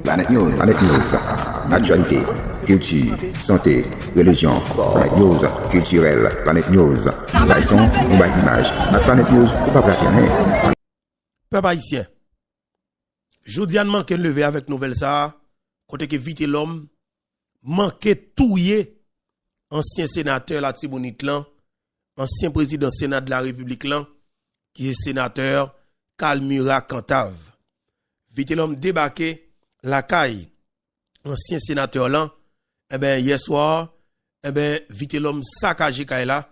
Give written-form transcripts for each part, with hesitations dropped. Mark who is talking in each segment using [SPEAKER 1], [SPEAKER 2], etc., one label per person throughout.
[SPEAKER 1] Planète News, actualité, culture, santé, religion, Planète News, culturelle, Planète News, nous baissons, nous baissons image. La Planète News, ou pas prater rien.
[SPEAKER 2] Peuple haïtien, Jodian manque lever avec nouvelle ça, côté que vite l'homme, manque touyer ancien sénateur la Tibonite lan, ancien président Sénat de la République lan, qui est sénateur Kalmira Cantave. Vite l'homme débarqué la caille, ancien sénateur là, hier soir, vite l'homme saccagé caille là,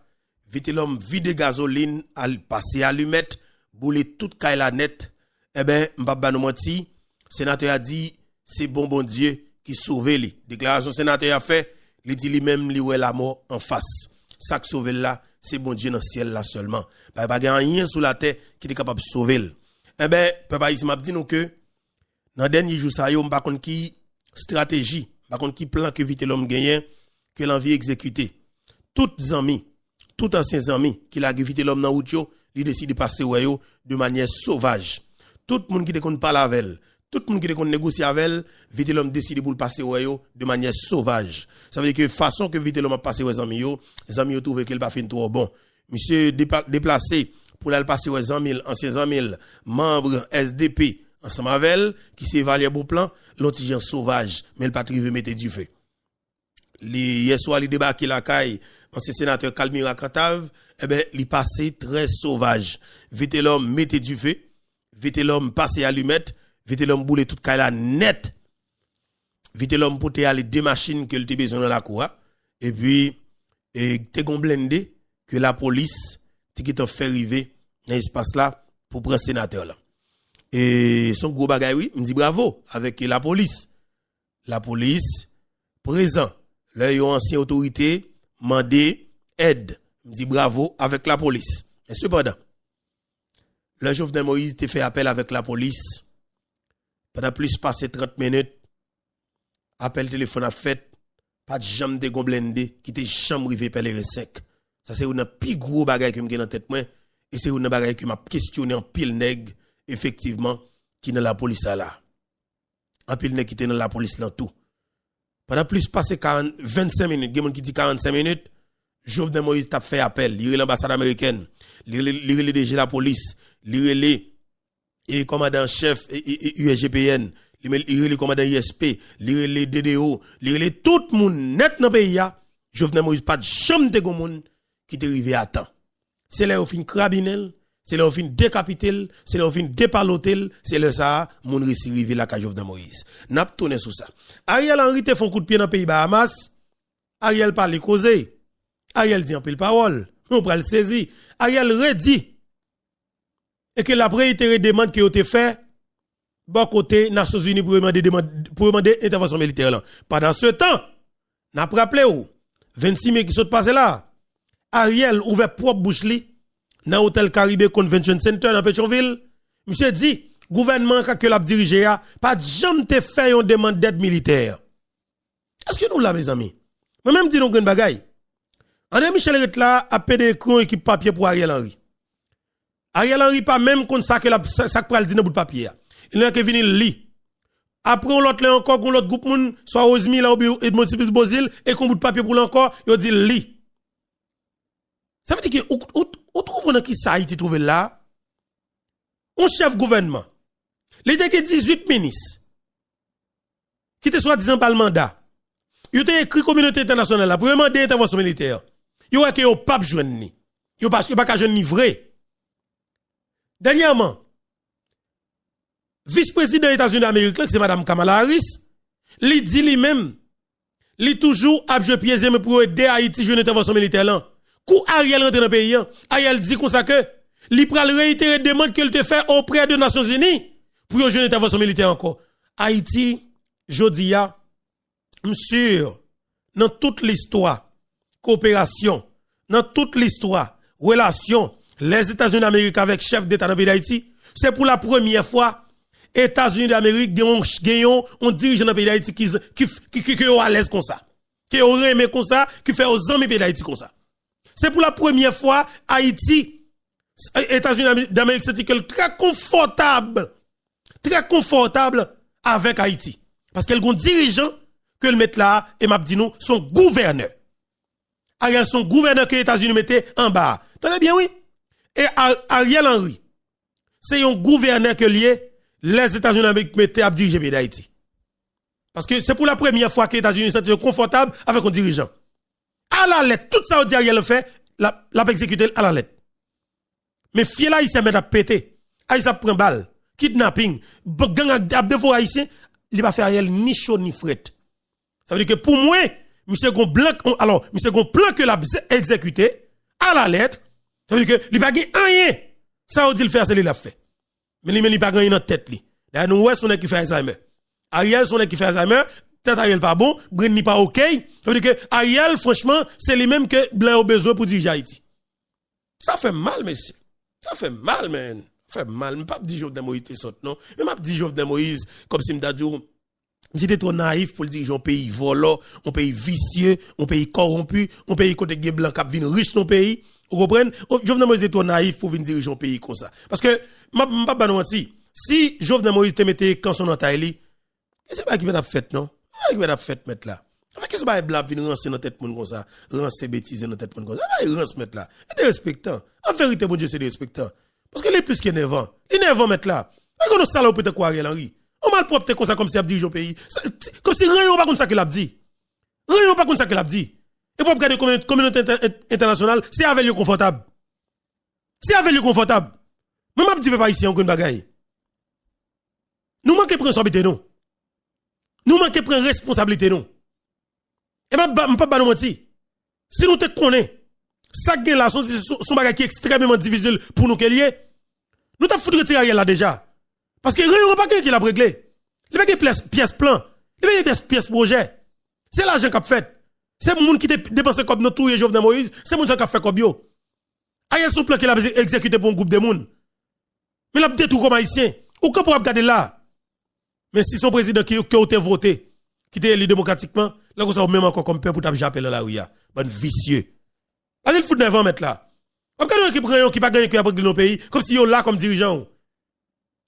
[SPEAKER 2] vite l'homme vide gasoline, al passer allumette, boule toute caille la net, m'papa nous menti, sénateur a dit, c'est bon Dieu qui sauve lui. Déclaration sénateur a fait, il dit lui-même, lui ouais la mort en face. Ça qui sauve là, c'est bon Dieu dans le ciel là seulement. Pas rien sous la terre qui est capable de sauver. Papa ici m'a dit nous que, dans dernier jour ça yo m'pa konn qui stratégie, m'pa konn qui plan que vite l'homme gagne que l'envie exécuter. Tout amis, tout anciens amis qui l'a vite l'homme dans route yo, il décide de passer ouais yo de manière sauvage. Tout monde qui te konn parler avec elle, tout monde qui te konn négocier avec elle, vite l'homme décide pour le passer ouais yo de manière sauvage. Ça veut dire que façon que vite l'homme a passé ouais amis yo trouvé qu'il pas fait trop bon. Monsieur déplacé pour aller passer ouais anciens amis, membres SDP ensemble avec elle, qui s'évalue bon plan, l'autre gens sauvage, mais le patrie veut mettre du feu. Hier soir, il débarque la caille, ancien sénateur Kalmira Cantave, il passé très sauvage. Vite l'homme mettait du feu, vite l'homme passé allumette, vite l'homme boule toute caille la net. Vite l'homme pour aller deux machines que il besoin dans la cour, et puis, te gon blindé que la police, te fait arriver dans l'espace là, pour prendre sénateur là. Et son gros bagay, oui, me dit bravo avec la police. La police, présent, leur ancien autorité, mandé aide. Me dit bravo avec la police. Mais cependant, le Jovenel Moïse te fait appel avec la police. Pendant plus passé 30 minutes, appel téléphone a fait, pas de jambe de blindé, qui te jambe rivé par les 5. Ça c'est un plus gros bagay que me gen dans tête moi, et c'est un bagay que m'a questionné en pile nèg. Effectivement, qui dans la police là. En pile qui était dans la police là tout. Pendant plus passé 25 minutes, il y a qui dit 45 minutes, Jovenel Moïse t'a fait appel, il l'ambassade américaine, il le DG la police, il le commandant chef USGPN, il le commandant ISP, il le DDO, il le tout le monde net dans le pays là, Jovenel Moïse pas de chambre de monde qui est arrivé à temps. C'est là où fin crabinel. C'est là où fin décapité, c'est là où fin dépaloté, c'est là ça, mon récit rivé la Jovenel Moïse. N'a pas tourné sur ça. Ariel Henry te font coup de pied dans le pays Bahamas. Ariel parle causé. Ariel dit en pile parole. On prend le saisi. Ariel redit. Et que la réitérée demande qui a été fait, bon côté Nations Unies pour demander intervention militaire là. Pendant ce temps, n'a pas rappelé où, 26 mai qui sont passés là. Ariel ouvert propre bouche li. Dans l'hôtel Caribé Convention Center dans Pétionville, monsieur dit, gouvernement que l'a dirigé a, pas jamais te fait une demande d'aide militaire. Est-ce que nous là, mes amis? Moi-même dis nous une bagaille. André Michel Retla a pédé écran équipe papier pour Ariel Henry. Ariel Henry pas même comme ça que la sac pral di dans bout de papier. Il n'a que venir li. Après on l'autre là encore, on l'autre groupe moun, soit Osmi là ou Edmond Sipis Bozil, et qu'on bout de papier pour l'encore, il dit li. Ça veut dire que, on trouve dans qui ça Haïti trouvé là, un chef gouvernement, l'idée que 18 ministres, qui te soit disant par le mandat, il a écrit communauté internationale là, pour demander intervention militaire. Il a que au pape joindre ni. Il pas qu'à joindre ni vrai. Dernièrement, vice-président des États-Unis d'Amérique, c'est madame Kamala Harris, lui dit lui-même, lui toujours a joué pieds pour aider Haïti à joindre intervention militaire là. Kou Ariel rentre dans le pays, Ariel dit comme ça que, li pral réitérer demande qu'il te fait auprès des Nations Unies pour une jeune intervention militaire encore. Haïti, jodia, m'sur, dans toute l'histoire, coopération, dans toute l'histoire, relation, les États-Unis d'Amérique avec chef d'État dans le pays d'Haïti, c'est pour la première fois, États-Unis d'Amérique gagnent un dirigeant dans le pays d'Haïti qui est à l'aise comme ça, qui est aimé comme ça, qui fait aux amis pays d'Haïti comme ça. C'est pour la première fois, Haïti, États-Unis d'Amérique, c'est très confortable avec Haïti. Parce qu'elle a un dirigeant que le mettre là, et m'a dit nous, son gouverneur. Ariel, son gouverneur que les États-Unis mettaient en bas. Tenez bien, oui. Et Ariel Henry, c'est un gouverneur que lié, les États-Unis mettaient à diriger le pays d'Haïti. Parce que c'est pour la première fois que les États-Unis sont confortables avec un dirigeant. À la lettre, tout ça, Ariel fait, l'a exécuté à la lettre. Mais fier là, il s'est mis à péter. Il s'est pris balle, kidnapping, gang à défaut haïtien, il va faire Ariel ni chaud ni fret. Ça veut dire que pour moi, monsieur gon blanc, alors, monsieur gon plan que l'a exécuté à la lettre, ça veut dire que il pas gagné rien. Ça veut dire le faire, c'est lui l'a fait. Mais il pas gagné dans tête li. D'ailleurs, nous ouais, son qui fait Alzheimer. Ariel, son qui fait Alzheimer, tête Ariel pas bon, Bren ni pas OK. Ça veut dire que Ariel, franchement, c'est les mêmes que Blanc a besoin pour diriger Haïti. Ça fait mal, monsieur. Ça fait mal, man. Ça fait mal. Je ne pas dire Jovenel Moïse te saute, non. Mais je dis Jovenel Moïse, comme si je dis, j'étais trop naïf pour le diriger un pays volant, un pays vicieux, un pays corrompu, un pays côté de blanc qui vient riche dans le pays. Vous comprenez? Jovenel Moïse est trop naïf pour venir diriger un pays comme ça. Parce que, je ne pas mentir, si Jovenel Moïse te mettait quand son entaille, c'est pas qui m'a fait, non? Qui m'a fait mettre là? Fait que ce pas blanc venir rancer dans tête monde comme ça, rancer bêtises dans tête monde comme ça. Il rance mettre là. Et des respectants. En vérité, mon Dieu, c'est des respectants. Parce que les plus qu'énervant. L'énervant mettre là. Pas qu'on salope peut-être quoi Ariel Henry. On mal propre comme ça comme si il dirige au pays. Comme si rien pas comme ça qu'il a dit. Rien pas comme ça qu'il a dit. Et pour regarder communauté internationale, c'est avec le confortable. C'est avec le confortable. Même m'a dit pas ici encore une bagaille. Nous manquons de responsabilité non. Nous manquons de responsabilité non. Et je ne peux pas nous mentir. Si nous te connaissons, ça gagne là, son bagage qui est extrêmement difficile pour nous qu'elle nous t'avons foutu retirer là déjà. Parce que rien n'a pas qui l'a réglé. Il n'y a pas de pièce plan. Il n'y a pas de pièce projet. C'est l'argent qu'a fait. C'est le monde qui dépense comme notre tout et Jovenel Moïse. C'est le monde qui a fait comme yo. Ariel son plan qu'il a exécuté pour un groupe de monde. Mais il a détruit comme haïtien. Ou qu'on pourra regarder là. Mais si son président qui a été voté, qui était élu démocratiquement, là, vous avez même encore comme peur pour taper j'appelle là, oui, bon vicieux. Allez, le foot 9 ans, mettre là. Regardez qui prend qui pas gagné qui a pris nos pays, comme si yo là comme dirigeant.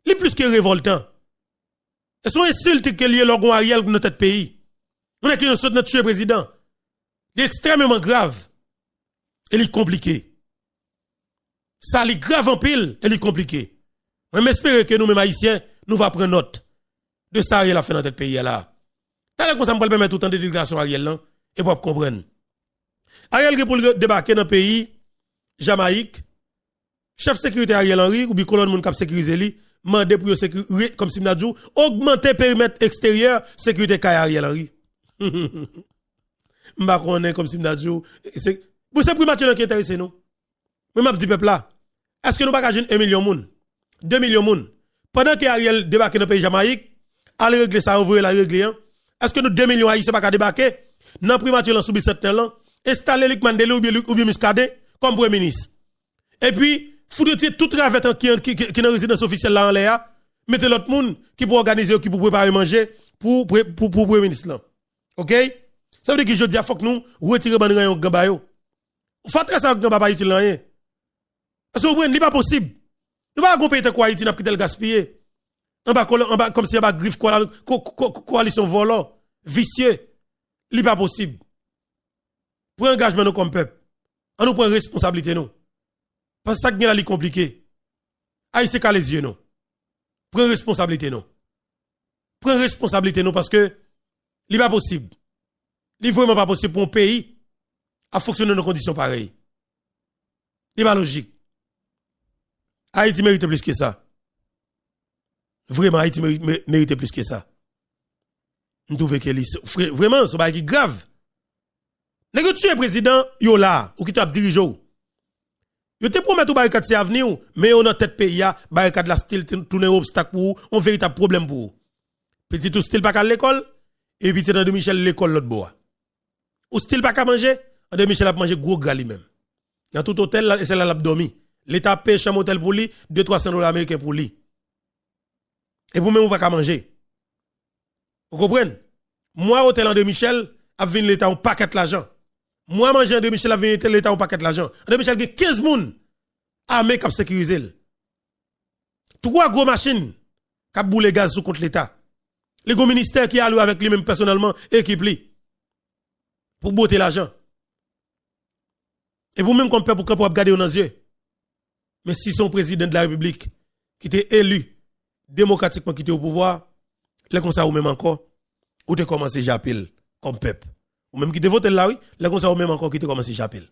[SPEAKER 2] Les plus que révoltant. Et sont insultes que lié l'orgon Ariel dans notre pays. On est qui nous notre tuer président. C'est extrêmement grave. Et il est compliqué. Ça, il est grave en pile, et il est compliqué. On espère que nous, mêmes haïtiens, nous va prendre note de ça Ariel a fait dans notre pays là. T'as comme ça me permettre tout le temps de déclaration Ariel là et pour comprendre. Ariel pour débarquer dans le pays Jamaïque, chef sécurité Ariel Henry ou bien colonne moun k'ap sécuriser li, mandé pour sécuriser comme si m'a dit augmenter périmètre extérieur sécurité kay Ariel Henry. M'pa connait comme si m'a dit c'est pour ce primature qui intéressé nous. Mais m'a dit peuple là, est-ce que nous pas gagner 1 million moun, 2 millions moun pendant que Ariel débarque dans le pays Jamaïque, aller régler ça ouvrir la régler. Est-ce que nous 2 millions haïtiens pas débarquer dans primature là sous 7 ans installer Luc Mandela ou bien Muscadet comme premier ministre. Et puis foutre tout travail qui dans résidence officielle là en l'air, mettez l'autre monde qui pour organiser qui pour préparer manger pour premier ministre là. OK? Ça veut dire que je dis faut que nous retirer ban rayon gamba yo. Faut très ça gamba pas utile rien. Parce que vous n'est pas possible. Nous pas gon pays quoi Haïti n'a quitter le gaspiller. En bas comme si en bas griffe coalition volant vicieux. Li pas possible. Pour engagement nous comme peuple. On nous prend responsabilité nous. Parce que ça qui est compliqué. Aïe c'est les yeux non. Prends responsabilité non. Prends responsabilité non parce que li pas possible. Li vraiment pas possible pour un pays à fonctionner dans conditions pareilles. Li pas logique. Haïti mérite plus que ça. Vraiment, Haïti mérite plus que ça. Nous trouvons que vraiment, c'est pas grave. N'est-ce que tu es président, yo là, ou qui t'a dirigé ou. Yo te promet ou barricade c'est avenir, mais on a tête pays, barricade la style, tourner obstacle pour un véritable problème pour. Petit tout style pas qu'à l'école, et puis dans de Michel l'école l'autre bois. Ou style pas qu'à manger, en de Michel a mangé gros gras lui-même. Dans tout hôtel, c'est là l'a dormi. L'État paye chambre hôtel pour lui, $200-300 américains pour lui. Et pour même ou pas qu'à manger. Vous comprenez? Moi, hôtel André Michel, a venu l'État un paquet l'argent. Moi, manger André Michel, a venu l'État un paquet l'argent. André Michel a 15 moun armés qui sécurisé. 3 gros machines qui boule gaz sous contre l'État. Les gros ministères qui allouent avec lui-même personnellement, équipe lui. Pour botter l'argent. Et vous-même, comme peuple, pour regarder dans les yeux. Mais si son président de la République, qui était élu démocratiquement, qui était au pouvoir, les comme ça, ou même encore, ou te commencé j'appelle comme peuple. Ou même qui te vote là, oui, les comme ça, ou même encore, qui te commencé j'appelle.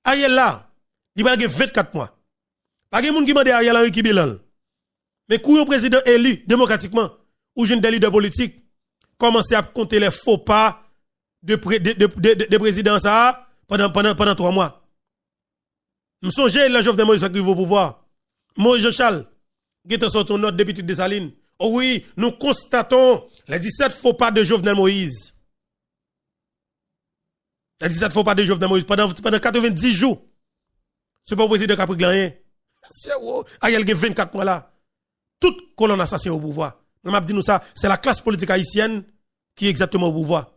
[SPEAKER 2] Ariel là, il va avoir 24 mois. Pas de monde qui m'a dit Ariel Henry qui bilan. Mais quand un président élu démocratiquement, ou jeune des leaders politiques, commencer à compter les faux pas de président ça pendant 3 mois. Je songe la Jovenel Moïse qui va au pouvoir. Moïse Jean-Charles, qui est sorti note député de Saline. Oh oui, nous constatons les 17 faux pas de Jovenel Moïse. Les 17 faux pas de Jovenel Moïse pendant 90 jours. Ce n'est pas le président qui a pris rien. Ariel a 24 mois là. Tout colonne assassin au pouvoir. Je m'a dit nous ça, c'est la classe politique haïtienne qui est exactement au pouvoir.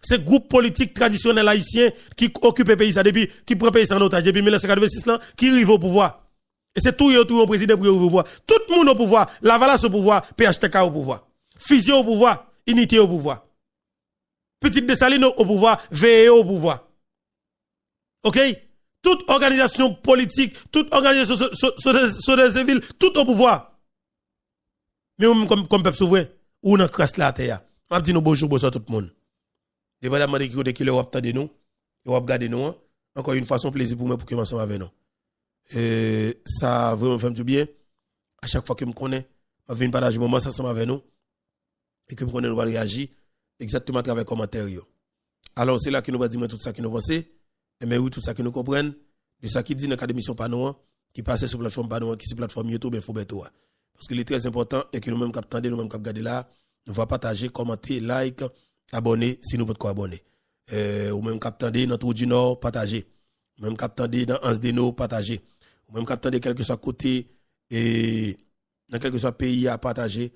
[SPEAKER 2] C'est le groupe politique traditionnel haïtien qui occupe le pays ça depuis, qui prend le pays en otage depuis 1986 là, qui arrive au pouvoir. Et c'est tout au président pour au pouvoir. Tout le monde au pouvoir. Lavalas au pouvoir. PHTK au pouvoir. Fusion au pouvoir. Unité au pouvoir. Petite Dessalines au pouvoir. VE au pouvoir. OK? Toute organisation politique, toute organisation civile, tout au pouvoir. Mais comme peuple souverain, ou dans crasse la terre. Je dis nous bonjour tout le monde. Dépendamment de qui le wap tande nous, et wap gade nous, encore une fois, son plaisir pour moi pour que ensemble avec nous. Et ça vraiment fait du bien. À chaque fois que je me connais, je viens partager moment ensemble avec nous et que je me connais, nous allons réagir exactement à travers les commentaires. Alors c'est là que nous allons dire tout ça que nous pensons, mais oui, tout ça que nous comprenons, de ça qui dit dans l'académie Panoa, qui passe sur la plateforme Panoa, qui est sur la plateforme YouTube, Infobeto. Parce que il est très important et que nous-mêmes qui attendons, nous-mêmes qui regardons là, nous allons partager, commenter, like, abonner si nous pouvons abonner. Ou même qui attendons dans Tour du Nord, partager. Ou même qui attendons dans Anse de Nord, partager. Ou même qui attendez quel que soit côté et dans quel que soit pays à partager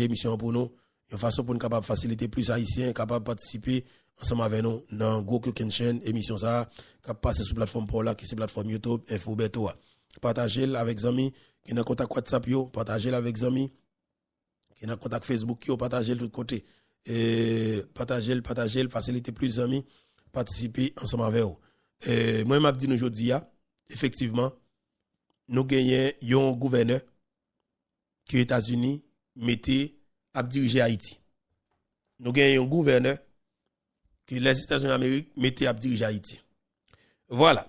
[SPEAKER 2] mission pour nous, une façon pour nous capable faciliter plus haïtiens capable participer ensemble avec nous dans Goku Kenshin émission ça capable passer sur plateforme pour là qui c'est plateforme YouTube Infobeto. Partager avec amis qui dans contact WhatsApp yo, partager avec amis qui dans contact Facebook yo, partager de l'autre côté et partager faciliter plus amis participer ensemble avec vous. Moi m'a dit aujourd'hui effectivement nous gagnons un gouverneur qui les États-Unis mettait à diriger Haïti. Nous gagnons un gouverneur que les États-Unis d'Amérique mettaient à diriger Haïti. Voilà.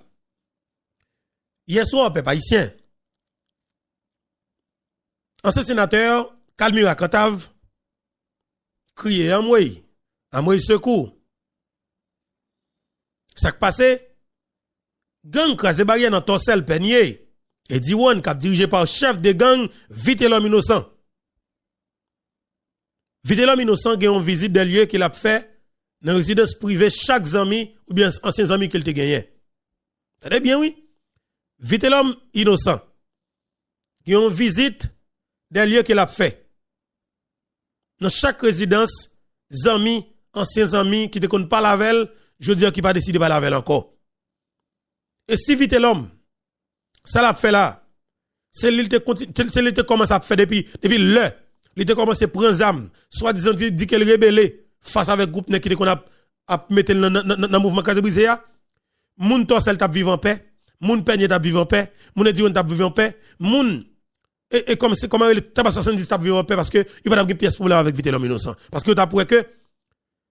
[SPEAKER 2] Hier soir, peuple haïtien, ancien sénateur Kalmira Cantave criait à moi secours. Ça qui passé, gang crasé barrière dans Torsel Peigné. Et Diwan qui dirigé par chef de gang Vite l'homme innocent. Vite l'homme innocent a une visite des lieux qu'il a fait dans une résidence privée chaque ami ou bien anciens amis qu'il te gagné. T'as bien oui? Vite l'homme innocent qui a une visite des lieux qu'il a fait dans chaque résidence amis anciens amis qui te connaissent pas la veille, je veux dire qui pas décidé pas la veille encore. Et si vite l'homme ça l'a fait là. C'est lui qui commence à faire depuis l'heure. Il a commencé à prendre des armes. Soit disant dit qu'elle rebelle face avec groupe qui qu'on a mettre dans le mouvement Casé Brisé. Moun Torsel t'a vivre en paix. Moun Peigné t'a vivre en paix. Moun Edion t'a vivre en paix. Moun et comme c'est comment le tabac 70 t'a vivre en paix parce que il va pas de pièce problème avec Vite l'homme innocent. Parce que t'as pour que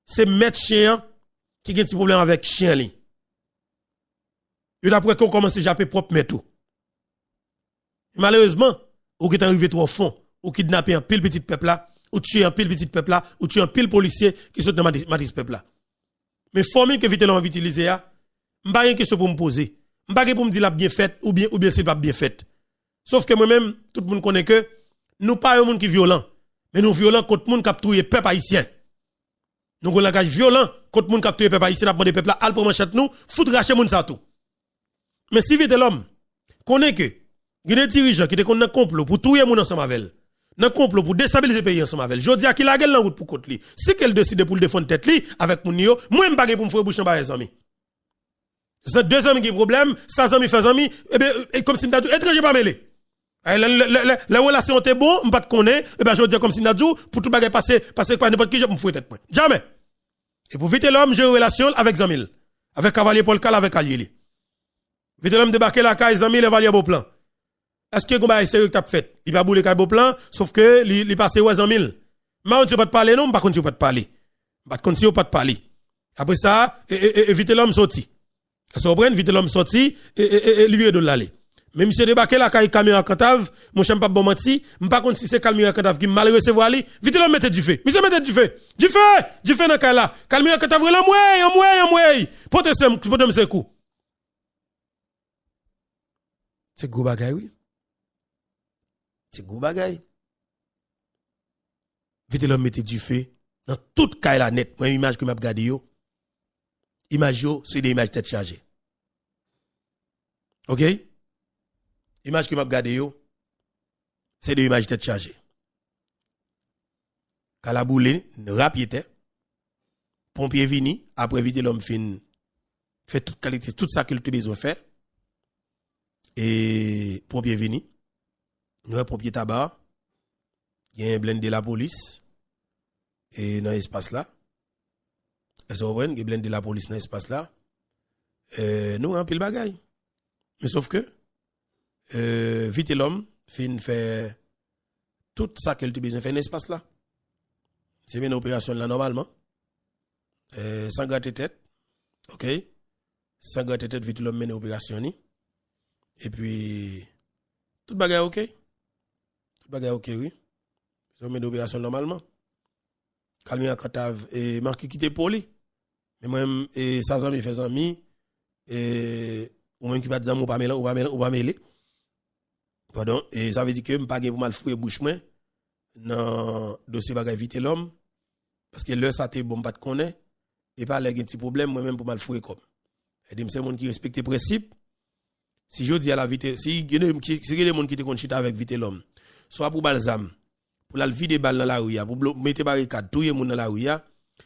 [SPEAKER 2] c'est maître chien qui a un petit problème avec chien li. Il a pour qu'on commence à japper propre mais tout. Malheureusement, ou qui est arrivé trop au fond, ou kidnapper un pile petit peuple là, ou tuer un pile petit peuple là, ou tuer un pile policier qui sont dans Matis peuple là. Mais formule que vite l'on va utiliser là, m'pa rien question pour me poser. M'pa rien pour me dire la bien faite ou bien c'est pas bien faite. Sauf que moi-même, tout le monde connaît que nous pas un monde qui violent, mais nous violents contre monde qui a tué peuple haïtien. Nous avons un langage violent contre monde qui a tué peuple haïtien, n'a pas de peuple là, al pour manchette nous, foutre racher monde ça tout. Mais si vite l'homme connaît que il y a des dirigeants qui ont un complot pour tuer moun ensemble avec elle. Un complot pour déstabiliser le pays ensemble avec elle. Je dis à qui la gueule dans route pour contre lui. Si qu'elle décide pour le défendre tête li avec moun yo, moi m'pa pour me faire bouche en bas les amis. C'est deux amis qui problème, ça amis fait amis, et bien comme si m'ta tout étranger pas mêlé. Les relations étaient bonnes, je ne connais pas, et ben je dis comme si Nadjou, pour tout bagage passer par n'importe qui, je me fous tête. Jamais. Et pour vite l'homme, j'ai une relation avec Zamil. Avec Cavalier Paul Cal, avec Alieli. Vite l'homme débarquer la caille Zamil et Valier Beauplan. Est-ce que vous avez sérieux que tu as fait? Il va bouler caille Beauplan, sauf que il passe ouais Zamil. Mais on ne peut pas te parler, non, par contre, tu ne peux pas te parler. Par contre, tu ne peux pas te parler. Après ça, vite l'homme sorti. Ça vous vite l'homme sorti, et lui de l'aller. Mais monsieur débarqué la caille camion à Cantave, mon chien pas bon menti, pas contre si c'est camion à Cantave qui mal recevoir lui, vite l'homme mette du feu. Monsieur mette du feu. Du feu dans caille là. Camion à Cantave en pote ce coup. C'est gros bagay oui. C'est gros bagay. Vite l'homme mette du feu dans toute caille là net. Moi image que m'a regardé yo. Image yo, c'est des images tête chargée. OK? Image que m'a regardé yo, c'est des images tête chargée. Quand la boule rapide, pompier vini, après vite l'homme fait toute qualité, tout ça qu'il te besoin faire. Et pompier vini, nous pompier tabac, il y a un blindé de la police et dans l'espace là. Est-ce que vous voyez, il y a un blindé de la police dans l'espace là. Nous un pile bagaille. Mais sauf que vite l'homme fait tout ça qu'elle te besoin faire dans l'espace là. C'est une opération là normalement. Sans gratter tête. OK? Sans gratter tête, vite l'homme mène opération ni. Et puis tout bagay OK. Tout bagay OK oui. Ça mène opération normalement. Calme Cantave et marqué quitter pour lui. Mais moi et ça amis fait amis et ou même qui pas d'amour pas mêler. Pardon, et ça veut dire que je pas pour mal fouiller bouche moi dans dossier bagay vite l'homme parce que là ça te bon pas te connaît et pas les petit problème moi même pour mal fouiller comme. Et dit c'est monde qui respecte les principes. Si je dis à la vite si il y a des monde qui te conchita avec vite l'homme soit pour balsam pour la vider balle dans la rue pour mettre barricade tout le monde dans la rue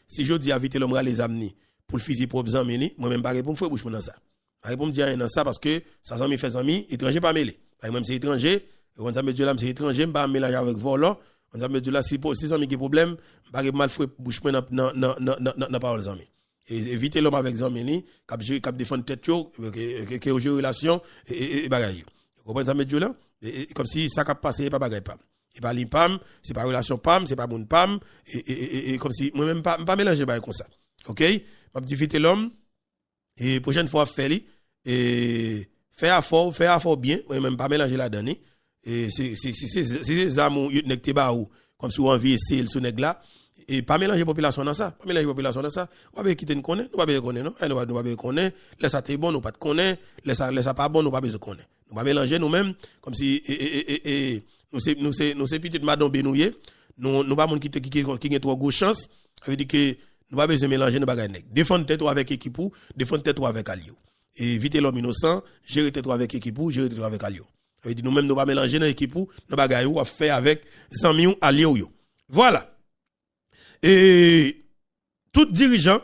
[SPEAKER 2] si je dis à vite l'homme les amener pour le fusil propre zameni moi même pas pour me fouiller bouche dans ça. Pas pour me dire dans ça parce que ça zami fait zami étranger pas mêlé. Même c'est étranger, on ça me dit là c'est étranger, pas mélanger avec volant, on ça me dit là si zami qui problème, pas mal fouet bouche dans parole zami. Et éviter l'homme avec zami ni cap défendre tête yo qui relation et bagaille. Vous comprenez ça me dit là comme si ça cap passer pas bagaille pas. Et pas limpam, c'est pas relation pam, c'est pas bon pam et comme si moi même pas mélanger bagaille comme ça. OK? M'a dit éviter l'homme et prochaine fois faire li et faire effort bien, moi même pas mélanger la donne et c'est amour nek te ba ou comme si on envie essayer sous nèg là et pas mélanger population dans ça, on va quitter nous connaît, nous pas connaît non, nous pas connaît, laisse ça te bon, nous pas connaît, laisse ça pas bon, nous pas besoin connaît. Nous pas mélanger nous même comme si nous c'est petite madame benouye, nous pas monde qui trop grosse chance, ça veut dire que nous pas besoin mélanger nos bagages nèg. Défendre tête avec équipe ou défendre tête avec allié. Et éviter l'homme innocent, gérer tête avec équipe ou gérer tête avec allié. Ça veut dire nous même nous pas mélanger dans équipe ou nos bagages ou faire avec amis ou allié ou yo. Voilà. Et tout dirigeant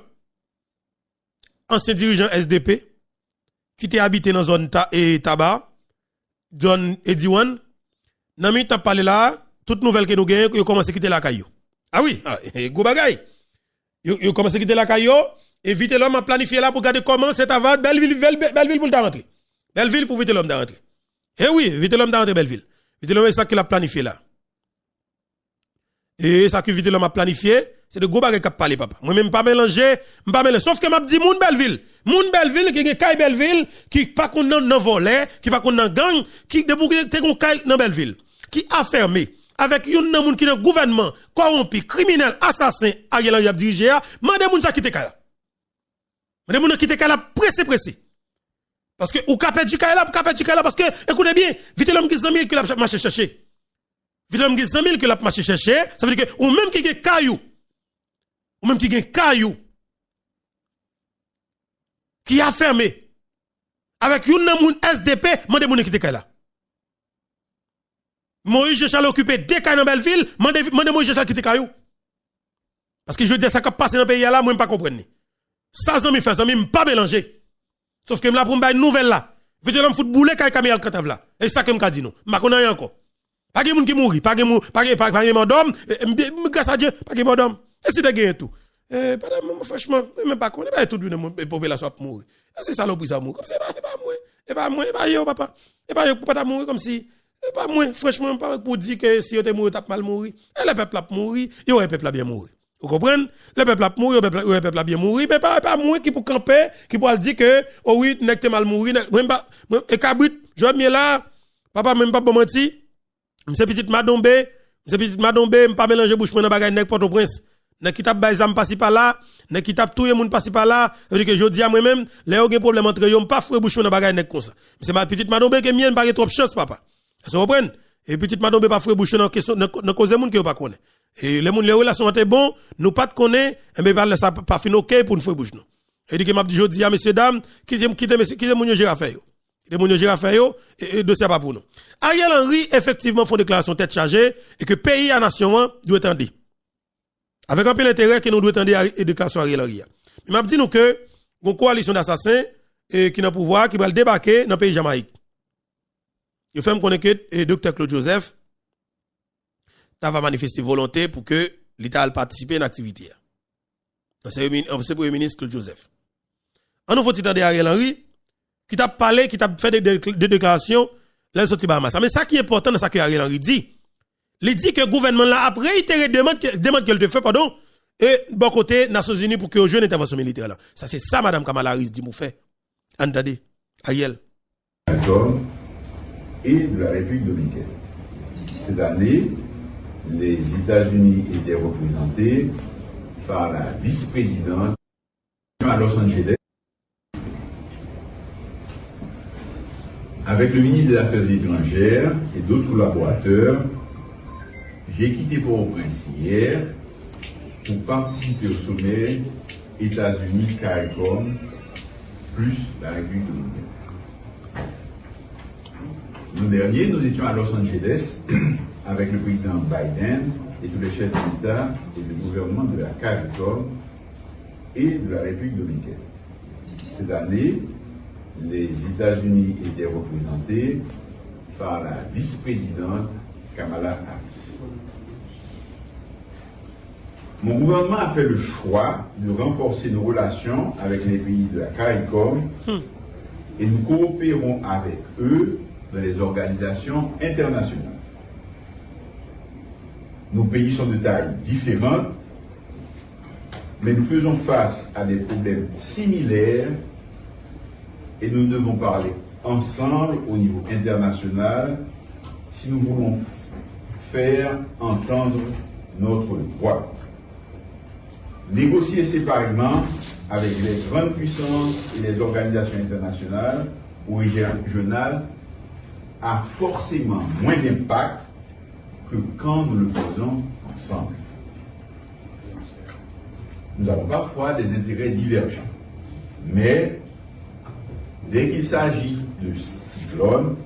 [SPEAKER 2] ancien dirigeant SDP qui était habité dans zone tabac John Ediwan nan mi t'a parlé là toute nouvelle que nous gagnons yo commencé quitter la caillou. Ah oui, go bagay. Yo commencé quitter la caillou et vite l'homme a planifié là pour regarder comment c'est avant Belleville pour rentrer. Belleville pour vite l'homme d'entrer. Eh oui, vite l'homme d'entrer Belleville. Vite l'homme c'est ça qu'il a planifié là. Et ça que vite l'homme a planifié, c'est de gros bagay qui parler papa. Moi même pas mélanger, sauf que m'a dit moun Belleville qui gagne Belleville qui pas qu'on nan volé, qui pas qu'on nan gang, qui debout te gon kay dans Belleville, qui a fermé avec yon nan moun qui dans gouvernement corrompu, criminel, assassin, Ariel Henry a dirigé, mande moun ça quitter kay. Mande moun quitter kay là pressé. Parce que ou kapet du kay là parce que écoutez bien, vite l'homme qui zami que la marché chercher. Vite l'homme qui zami que la marché chercher, ça veut dire que ou même qui gagne caillou ou même qui gagne caillou qui a fermé avec une moun SDP mande moun quitter kay là. Moïse Jean occupé des kay dans Belleville, mande Moïse Jean quitter caillou. Parce que je dis ça qui passe dans le pays là, moi pas comprendre. Ça zami fait zami pas mélanger. Sauf que me la pour une nouvelle là. Vite l'homme foot boule kay Camille Alcantara là. Et ça que me dit non. Ma connait encore. Pas de monde qui mouri, pas de madame, grâce à Dieu, pas de madame. Et si tu gagnes tout. Franchement, même pas connait pas tout la population pour mourir. C'est ça l'opri ça mourir. Comme c'est pas moi. Et pas moi, et pas yo papa. Et pas yo pas mourir comme si et pas moi, franchement pas pour dire que si yo te mourir t'as mal mourir. Et le peuple a mourir, yo le peuple a bien mourir. Vous comprenez? Le peuple a mourir, le peuple a bien mourir, mais pas moi qui pour camper, qui pour dire que oh oui, nek te mal mourir, même pas et cabrit, je viens là, papa même pas bon menti. M'se petite madombe, m'pas mélanger bouche dans bagay nek Port-au-Prince. Nek qui tape bazam passer par là, nek qui tape tout le monde passer par là, veut dire que jodi a moi même, les yo gen problème entre yo, m'pas frère bouche dans bagay nek comme ça. C'est ma petite madombe que mienne pas trop chance papa. Vous comprenez? Et petite madombe pas frère bouche dans question dans cause monde que yo pas connaît. Et les monde les relations étaient bon, nous pas de connaît, mais pas ça pas fin OK pour nous frère bouche non. Et dit que m'a dit jodi a messieurs dames, qui mon yo gérer affaire yo. Les moun yo fait yo et dossier pas pour nous. Ariel Henry effectivement font déclaration tête chargée et que pays à nation doit attendre. Avec un peu l'intérêt que nous doit attendre et déclaration Ariel Henry. Mais m'a dit nous que une coalition d'assassins qui n'a pouvoir qui va débarquer dans le pays Jamaïque. Il fait me connaître que docteur Claude Joseph va manifester volonté pour que l'État participe à une activité. C'est le premier ministre Claude Joseph. En nous faut attendre Ariel Henry qui t'a parlé, qui t'a fait des déclarations, là, sorti Bahamas. Mais ça qui est important dans ce que Ariel Henry dit, il dit que le gouvernement là a réitéré demande qu'elle te fait, pardon, et bon côté, Nations Unies pour que les jeunes intervention militaire là. Ça, c'est ça, Madame Kamala Harris dit, mou fait. Entendez, Ariel.
[SPEAKER 3] Et de la République dominicaine. Cette année, les États-Unis étaient représentés par la vice-présidente à Los Angeles. Avec le ministre des Affaires étrangères et d'autres collaborateurs, j'ai quitté Port-au-Prince hier pour participer au sommet États-Unis-CARICOM plus la République dominicaine. L'an dernier, nous étions à Los Angeles avec le président Biden et tous les chefs d'État et de gouvernement de la CARICOM et de la République dominicaine. Cette année, les États-Unis étaient représentés par la vice-présidente Kamala Harris. Mon gouvernement a fait le choix de renforcer nos relations avec les pays de la CARICOM et nous coopérons avec eux dans les organisations internationales. Nos pays sont de taille différente, mais nous faisons face à des problèmes similaires et nous devons parler ensemble au niveau international si nous voulons faire entendre notre voix. Négocier séparément avec les grandes puissances et les organisations internationales ou régionales a forcément moins d'impact que quand nous le faisons ensemble. Nous avons parfois des intérêts divergents, mais dès qu'il s'agit de cyclones,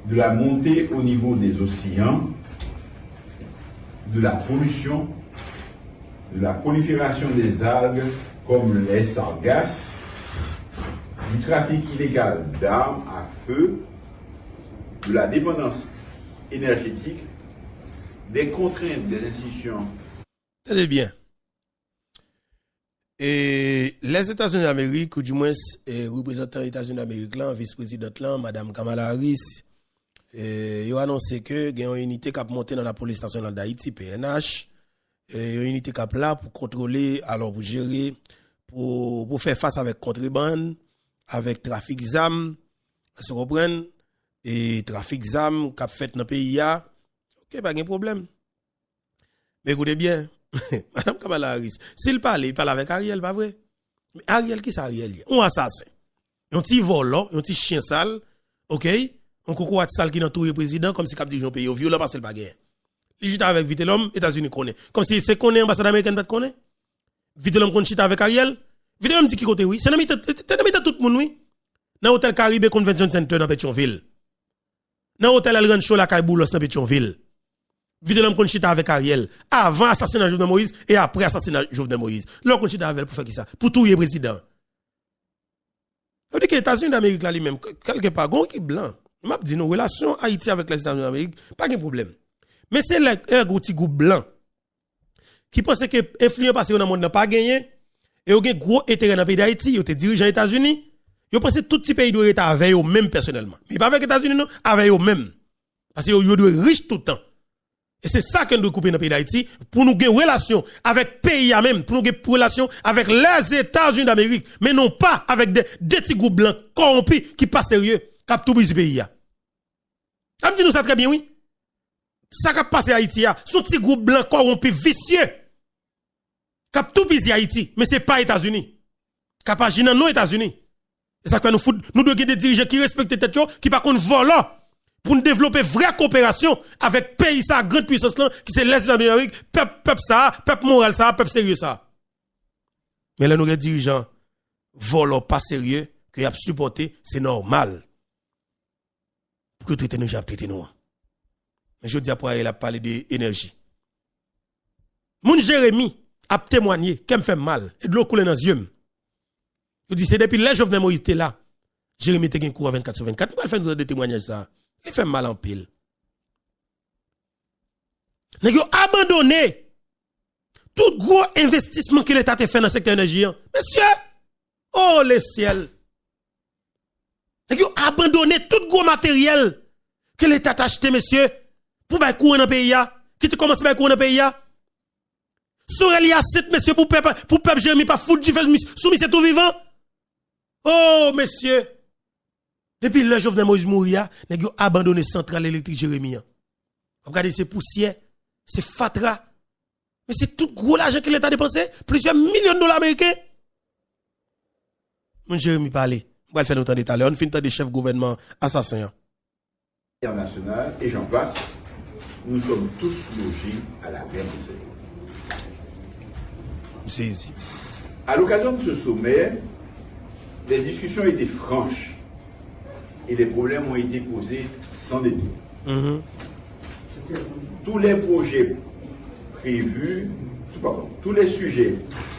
[SPEAKER 3] de la montée au niveau des océans, de la pollution, de la prolifération des algues comme les sargasses, du trafic illégal d'armes à feu, de la dépendance énergétique, des contraintes des institutions.
[SPEAKER 2] Tenez bien. Et les États-Unis d'Amérique, ou du moins représentant des États-Unis d'Amérique, là, vice-présidente là, Madame Kamala Harris, ils ont annoncé que il y a une unité qui a monté dans la police nationale d'Haïti, PNH, une unité qui est là pour contrôler, alors pour gérer, pour faire face avec contrebande, avec trafic ZAM, vous comprenez? Et trafic ZAM qui a fait dans le pays, ok, pas de problème. Mais écoutez bien, Madame Kamala Harris, s'il parle avec Ariel, pas vrai? Mais Ariel, qui c'est Ariel? Un assassin. Un petit volant, un petit chien sale, ok? Un coco sale qui n'a tout le président, comme si cap dit un pays au violent parce qu'il pas guerre. Il chita avec Vitellum, États-Unis connaît. Comme si c'est connaît ambassade américaine pas connaît. Vitellum connaît chita avec Ariel. Vitellum dit qui côté oui, c'est dans tout le monde oui. Dans l'hôtel Caribé Convention Center dans Pétionville. Dans l'hôtel El Rancho la Caiboulos dans Pétionville. Vitellum connaît chita avec Ariel avant assassinat Jovenel Moïse et après assassinat Jovenel Moïse. L'on connaît chita avec elle pour faire qui ça? Pour tuer le président. Ça veut dire que les États-Unis d'Amérique là lui-même quelque part gon qui blanc. M'a dit nos relations Haïti avec les États-Unis d'Amérique pas de problème. Mais c'est le petit groupe blanc qui pense que influence passé dans le monde n'a pas gagné et ont gros intérêt dans le pays d'Haïti, ils ont dirigeants États-Unis, ils pensent que tout petit pays doit être avec eux même personnellement. Mais pas avec les États-Unis non, avec eux même. Parce que ils doivent être riches tout le temps. Et c'est ça qu'on doit couper dans le pays d'Haïti pour nous avoir une relation avec le pays même, pour nous avoir une relation avec les États-Unis d'Amérique, mais non pas avec des petits groupes blancs corrompus qui pas sérieux, qui ont tout brisé le pays. Ça me dit nous ça très bien, oui. Ça qui a passé à Haïti, son petit groupe blanc corrompu, vicieux, qui a tout brisé Haïti, mais ce n'est pas les États-Unis. Qui a pas gêné nos États-Unis. Et ça que nous devons avoir des dirigeants qui respectent tête, qui par contre volent, pour nous développer vraie coopération avec pays ça, grande puissance là, qui c'est l'Est d'Amérique, peuple ça, peuple moral ça, peuple sérieux ça. Mais là, nous les dirigeants volent pas sérieux, qui a supporté, c'est normal. Pour que traiter nous, j'ai traité nous. Mais je dis après, il a parlé d'énergie. Mon Jérémie a témoigné qu'elle me fait mal, et de l'eau coule dans les yeux. Il dit, c'est depuis les Jovenel Moïse était là. Jérémie était un cours à 24/24. Nous allons faire des témoignages ça. Il fait mal en pile. Nous avons abandonné tout gros investissement que l'État a fait dans le secteur énergie. Monsieur, oh le ciel. Nous avons abandonné tout gros matériel que l'État a acheté, monsieur, pour faire courant dans le pays. Qui te commence à faire courant dans le pays. Sorel y a 7, monsieur, pour peuple Jérémie, pas foutre du fait soumis, c'est tout vivant. Oh, monsieur. Depuis le Jovenel Moïse mourir, nous avons abandonné la centrale électrique Jérémie. Regardez, c'est poussière, c'est fatra. Mais c'est tout gros l'argent que l'État a dépensé, plusieurs millions de dollars américains. Mon Jérémie parle. On va le faire autant d'état. On finit des chefs gouvernement assassins.
[SPEAKER 3] International, et j'en passe, nous sommes tous logés à la guerre de Sahel.
[SPEAKER 2] C'est ici.
[SPEAKER 3] À l'occasion de ce sommet, les discussions étaient franches et les problèmes ont été posés sans détour. Tous les projets prévus, tous les sujets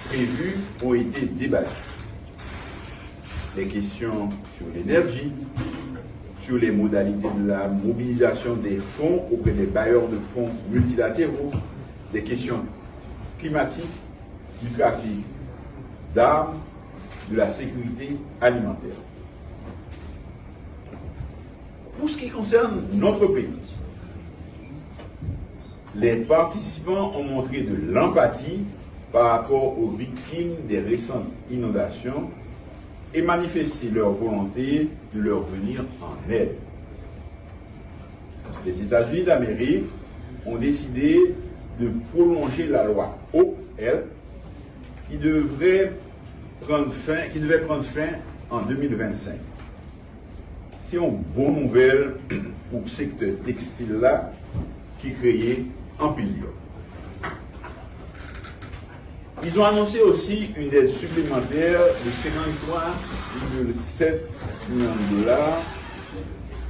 [SPEAKER 3] prévus ont été débattus. Les questions sur l'énergie, sur les modalités de la mobilisation des fonds auprès des bailleurs de fonds multilatéraux, des questions climatiques, du trafic d'armes, de la sécurité alimentaire. Pour ce qui concerne notre pays, les participants ont montré de l'empathie par rapport aux victimes des récentes inondations et manifesté leur volonté de leur venir en aide. Les États-Unis d'Amérique ont décidé de prolonger la loi OL qui devait prendre fin en 2025. C'est une bonne nouvelle pour le secteur textile là qui créait un pilier. Ils ont annoncé aussi une aide supplémentaire de 53,7 millions de dollars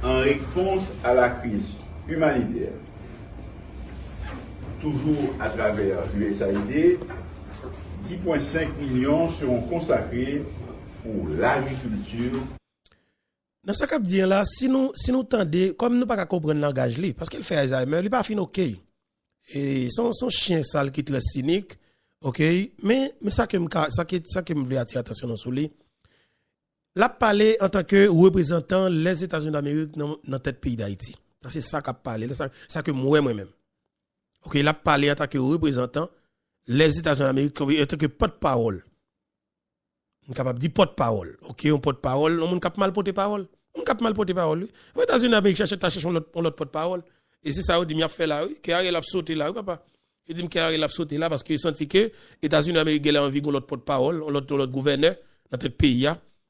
[SPEAKER 3] en réponse à la crise humanitaire. Toujours à travers l'USAID, 10,5 millions seront consacrés pour l'agriculture.
[SPEAKER 2] Dans ce cas de là, si nous tendez, comme nous ne pouvons pas comprendre le langage, parce qu'il fait Alzheimer, il n'est pas fin ok. Et son chien sale qui est très cynique, ok, mais ça que me voulait attirer attention sur lui. L'a parlé en tant que représentant les États-Unis d'Amérique dans le pays d'Haïti. C'est ça qu'a parlé, ça que moi-même. Ok, il a parlé en tant que représentant les États-Unis d'Amérique en tant que porte-parole. On est capable de dire porte-parole. Ok, on porte-parole, on est capable mal porter parole. On est capable mal porter parole. Les États-Unis d'Amérique cherchent l'autre porte-parole. Et c'est ça, on dit, il a fait là, oui, Ariel a sauté là, oui, papa. Il dit qu'Ariel a sauté là parce qu'il senti que les États-Unis d'Amérique ont envie de l'autre porte-parole, l'autre gouverneur dans notre pays.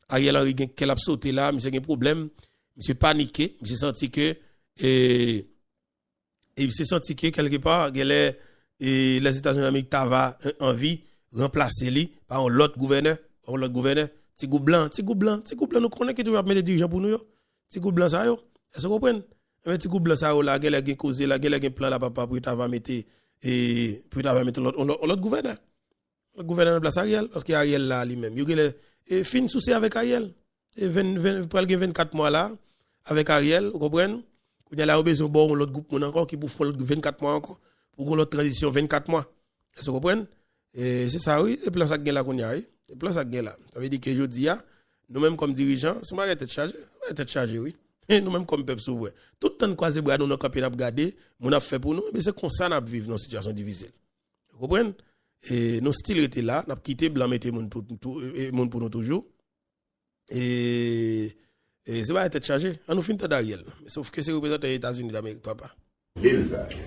[SPEAKER 2] Ariel Henry a sauté là, mais c'est un problème. Monsieur paniqué, monsieur senti que, et monsieur senti que quelque part, les États-Unis d'Amérique avaient envie de remplacer lui par l'autre gouverneur. Petit groupe blanc, nous connaissons qui doit mettre des dirigeants pour nous. Petit groupe blanc, ça yo. Est-ce que vous comprenez? Petit groupe blanc, ça yo, la gueule a causé, la gueule a un plan là, papa, pour t'avoir mettre, et pour t'avoir mettre l'autre gouverneur. Le gouverneur de place Ariel, parce qu'Ariel là lui-même, il y a fin souci avec Ariel. Et 24 mois là, avec Ariel, vous comprenez? Il y a là besoin bon l'autre groupe encore qui pour faire 24 mois encore pour l'autre transition 24 mois. Est-ce que vous comprenez? Et c'est ça oui, et plan ça gagne là qu'on y a, et plan ça gagne là. Ça veut dire que je dis nous même comme dirigeants, si on va être chargé oui. Et nous même comme peuple souverain. Tout le temps croiser bras nous camper n'a regarder, mon a fait pour nous, mais c'est comme ça n'a vivre dans situation difficile. Vous comprenez? Et nos styles étaient là, n'a quitté blanc mettre monde pour nous toujours. Et c'est pas être chargé. On nous finit d'Ariel. Sauf que c'est représentant des États-Unis d'Amérique, papa.
[SPEAKER 3] L'élevage.